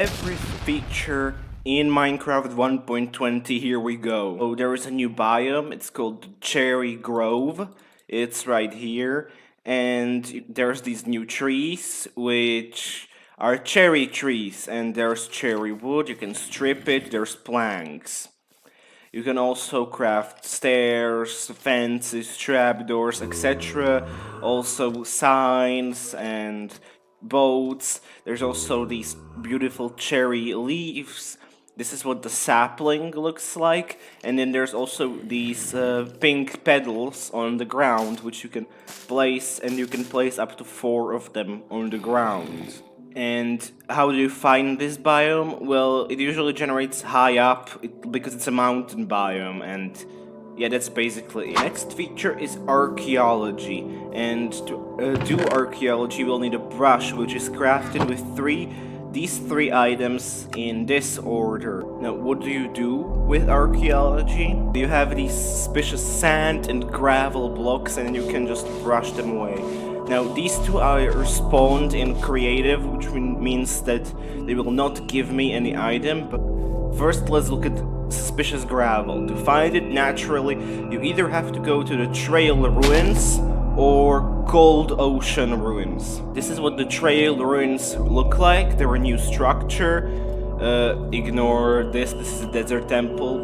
every feature in Minecraft 1.20. Here we go. Oh, there is a new biome. It's called Cherry Grove. It's right here. And there's these new trees, which are cherry trees. And there's cherry wood. You can strip it. There's planks. You can also craft stairs, fences, trapdoors, etc. Also signs and boats. There's also these beautiful cherry leaves. This is what the sapling looks like. And then there's also these pink petals on the ground, which you can place, and you can place up to 4 of them on the ground. And how do you find this biome? Well, it usually generates high up because it's a mountain biome, and yeah, that's basically it. Next feature is Archeology, and to do Archeology we'll need a brush, which is crafted with these three items in this order. Now, what do you do with Archeology? You have these suspicious sand and gravel blocks, and you can just brush them away. Now, these two are spawned in creative, which means that they will not give me any item. But first, let's look at suspicious gravel. To find it naturally, you either have to go to the Trail Ruins or Cold Ocean Ruins. This is what the Trail Ruins look like. They're a new structure. Ignore this. This is a desert temple.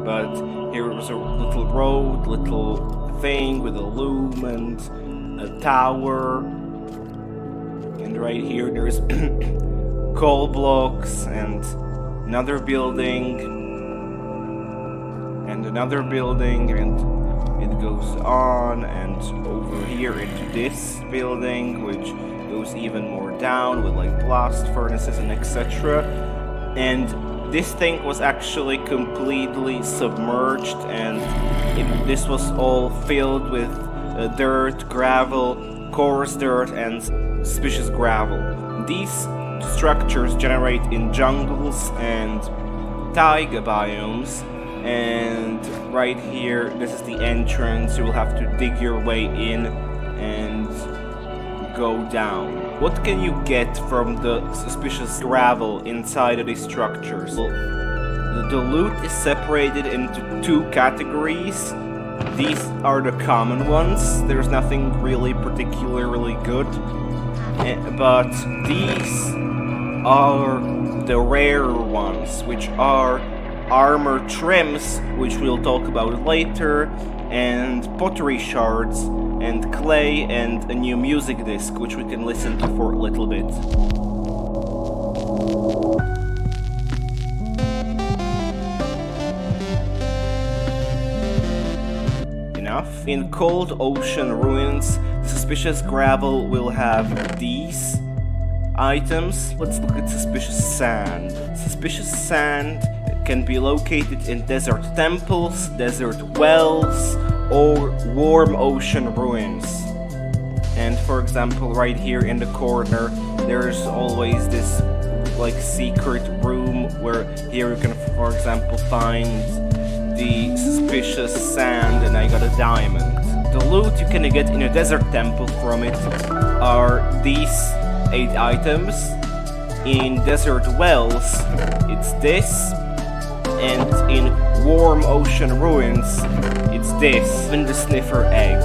But here is a little road, little thing with a loom and a tower, and right here there's coal blocks and another building and another building, and it goes on and over here into this building, which goes even more down with like blast furnaces and etc. And this thing was actually completely submerged, and this was all filled with dirt, gravel, coarse dirt, and suspicious gravel. These structures generate in jungles and taiga biomes, and right here, this is the entrance. You will have to dig your way in and go down. What can you get from the suspicious gravel inside of these structures? Well, the loot is separated into 2 categories. These are the common ones. There's nothing really particularly good. But these are the rare ones, which are armor trims, which we'll talk about later, and pottery shards, and clay, and a new music disc, which we can listen to for a little bit. In Cold Ocean Ruins, suspicious gravel will have these items. Let's look at suspicious sand. Suspicious sand can be located in desert temples, desert wells, or warm ocean ruins. And for example, right here in the corner, there's always this like secret room where here you can, for example, find the suspicious sand, and I got a diamond. The loot you can get in a desert temple from it are these 8 items. In desert wells, it's this, and in warm ocean ruins, it's this, and the Sniffer egg.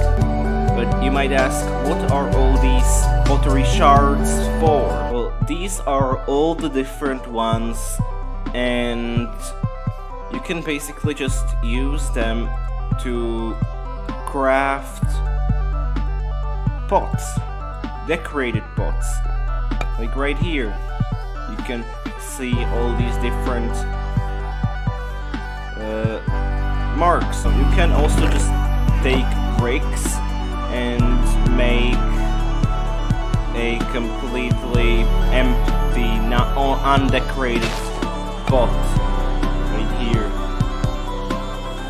But you might ask, what are all these pottery shards for? Well, these are all the different ones, and you can basically just use them to craft pots, decorated pots. Like right here, you can see all these different marks. So you can also just take bricks and make a completely empty, undecorated pot. Here,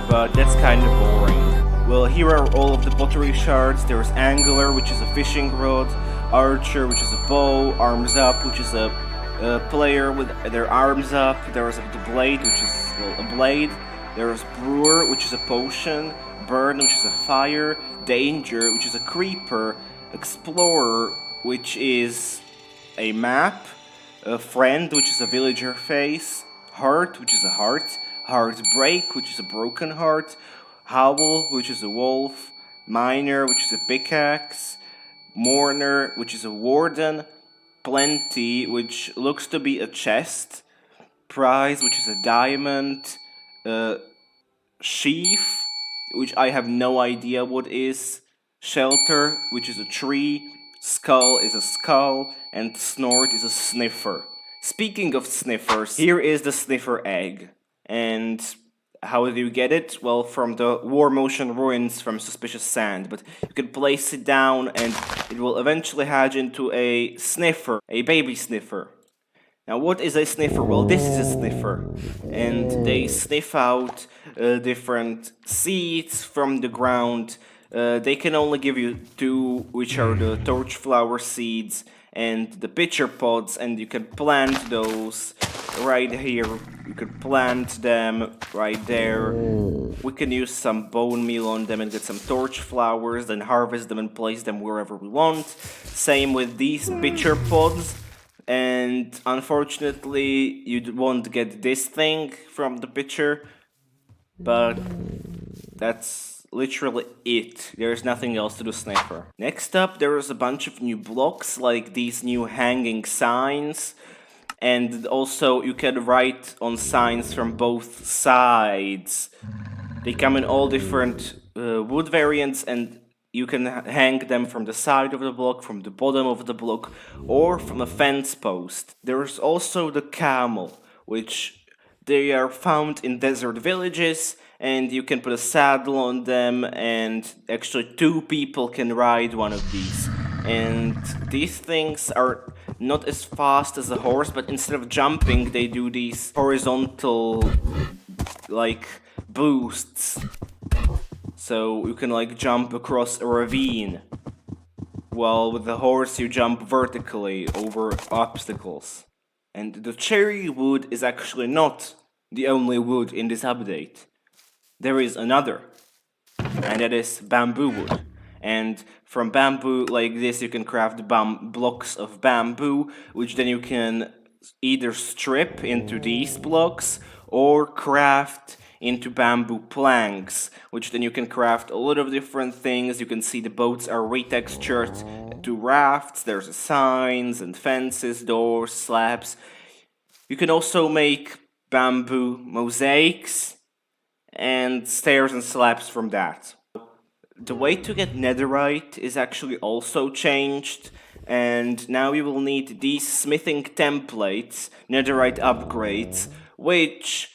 but that's kind of boring. Well, here are all of the pottery shards. There's Angler, which is a fishing rod, Archer, which is a bow, Arms Up, which is a player with their arms up. There's the Blade, which is a blade. There's Brewer, which is a potion, Burn, which is a fire, Danger, which is a creeper, Explorer, which is a map, Friend, which is a villager face, Heart, which is a heart, Heartbreak, which is a broken heart, Howl, which is a wolf, Miner, which is a pickaxe, Mourner, which is a warden, Plenty, which looks to be a chest, Prize, which is a diamond, Sheaf, which I have no idea what is, Shelter, which is a tree, Skull is a skull, and Snort is a sniffer. Speaking of sniffers, here is the sniffer egg. And how do you get it? Well, from the War Motion Ruins from Suspicious Sand. But you can place it down and it will eventually hatch into a sniffer, a baby sniffer. Now, what is a sniffer? Well, this is a sniffer, and they sniff out different seeds from the ground. They can only give you two, which are the torchflower seeds and the pitcher pods, and you can plant those right here. You can plant them right there. We can use some bone meal on them and get some torch flowers, then harvest them and place them wherever we want. Same with these pitcher pods. And unfortunately, you won't get this thing from the picture, but that's literally it. There's nothing else to do Sniffer. Next up, there is a bunch of new blocks, like these new hanging signs, and also you can write on signs from both sides. They come in all different wood variants, and you can hang them from the side of the block, from the bottom of the block, or from a fence post. There's also the camel, which they are found in desert villages, and you can put a saddle on them, and actually two people can ride one of these. And these things are not as fast as a horse, but instead of jumping, they do these horizontal, like, boosts. So you can like jump across a ravine, while with the horse you jump vertically over obstacles. And the cherry wood is actually not the only wood in this update. There is another, and that is bamboo wood. And from bamboo like this you can craft blocks of bamboo, which then you can either strip into these blocks or craft into bamboo planks, which then you can craft a lot of different things. You can see the boats are retextured to rafts. There's signs and fences, doors, slabs. You can also make bamboo mosaics and stairs and slabs from that. The way to get netherite is actually also changed, and now you will need these smithing templates, netherite upgrades, which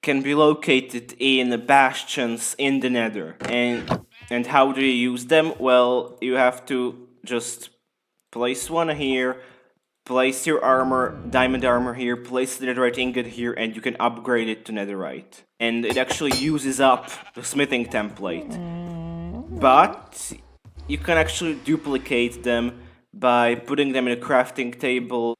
can be located in bastions in the nether. And how do you use them? Well, you have to just place one here, place your armor, diamond armor here, place the netherite ingot here, and you can upgrade it to netherite. And it actually uses up the smithing template. But you can actually duplicate them by putting them in a crafting table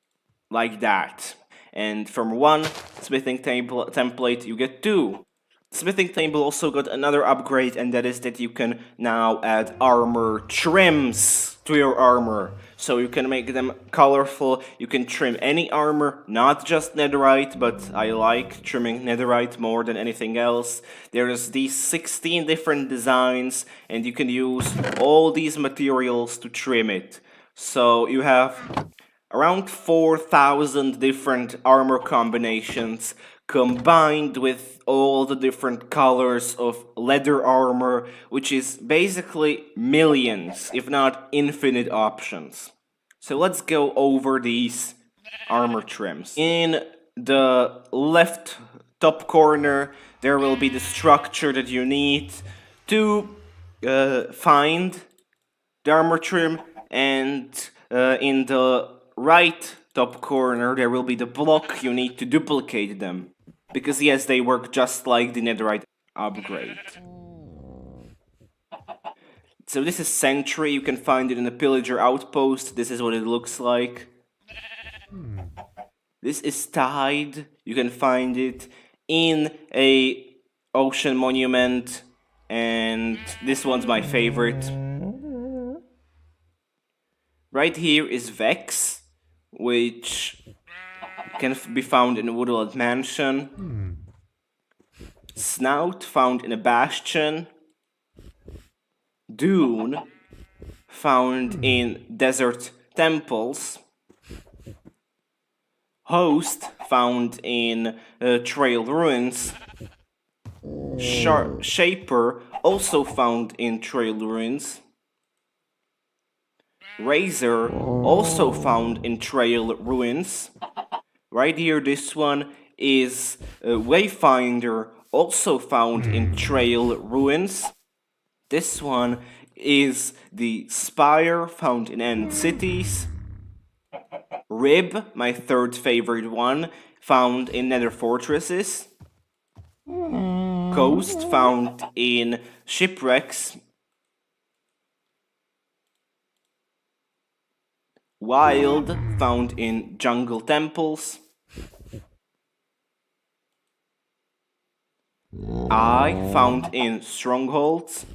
like that. And from one smithing template you get two. The smithing table also got another upgrade, and that is that you can now add armor trims to your armor. So you can make them colorful, you can trim any armor, not just netherite, but I like trimming netherite more than anything else. There's these 16 different designs, and you can use all these materials to trim it. So you have around 4,000 different armor combinations combined with all the different colors of leather armor, which is basically millions, if not infinite options. So let's go over these armor trims. In the left top corner, there will be the structure that you need to find the armor trim, and in the right top corner there will be the block you need to duplicate them, because yes, they work just like the netherite upgrade. So this is Sentry, you can find it in the pillager outpost. This is what it looks like. This is Tide, you can find it in a ocean monument, and this one's my favorite. Right here is Vex, which can be found in a woodland mansion. Snout found in a bastion. Dune found in desert temples. Host found in trail ruins. Shaper also found in trail ruins. Razor also found in trail ruins. Right here, this one is Wayfinder, also found in trail ruins. This one is the Spire, found in end cities. Rib, my third favorite one, found in nether fortresses. Coast, found in shipwrecks. Wild, found in jungle temples. Eye, found in strongholds.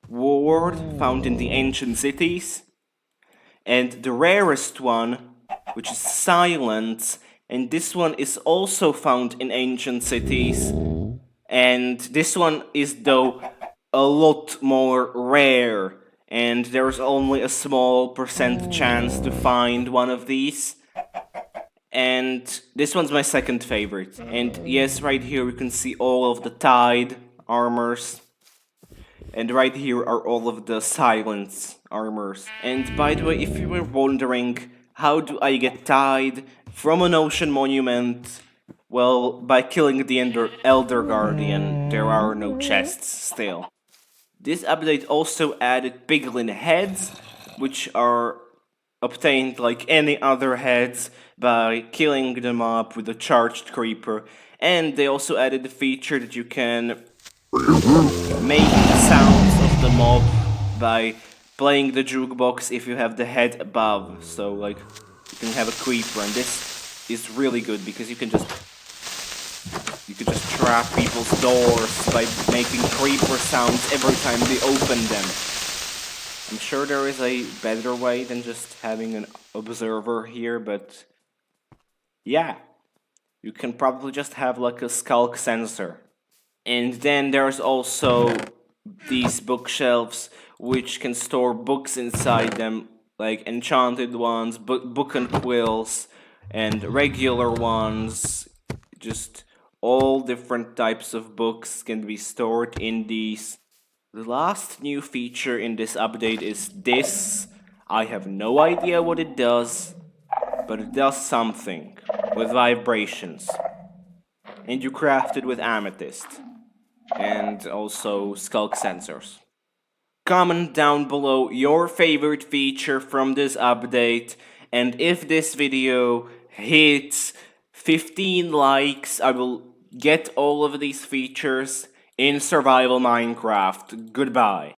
Ward, found in the ancient cities. And the rarest one, which is Silence, and this one is also found in ancient cities. And this one is, though, a lot more rare, and there's only a small % chance to find one of these. And this one's my second favorite. And yes, right here we can see all of the Tide armors. And right here are all of the Silence armors. And by the way, if you were wondering, how do I get Tide from an ocean monument? Well, by killing the Elder Guardian. There are no chests still. This update also added Piglin heads, which are obtained like any other heads by killing them up with a charged creeper. And they also added the feature that you can make the sounds of the mob by playing the jukebox if you have the head above. So like you can have a creeper, and this is really good because you can just trap people's doors by making creeper sounds every time they open them. I'm sure there is a better way than just having an observer here, but yeah, you can probably just have like a Sculk sensor. And then there's also these bookshelves which can store books inside them, like enchanted ones, book and quills, and regular ones. Just all different types of books can be stored in these. The last new feature in this update is this. I have no idea what it does, but it does something with vibrations. And you craft it with amethyst and also Sculk sensors. Comment down below your favorite feature from this update, and if this video hits 15 likes, I will get all of these features in Survival Minecraft. Goodbye.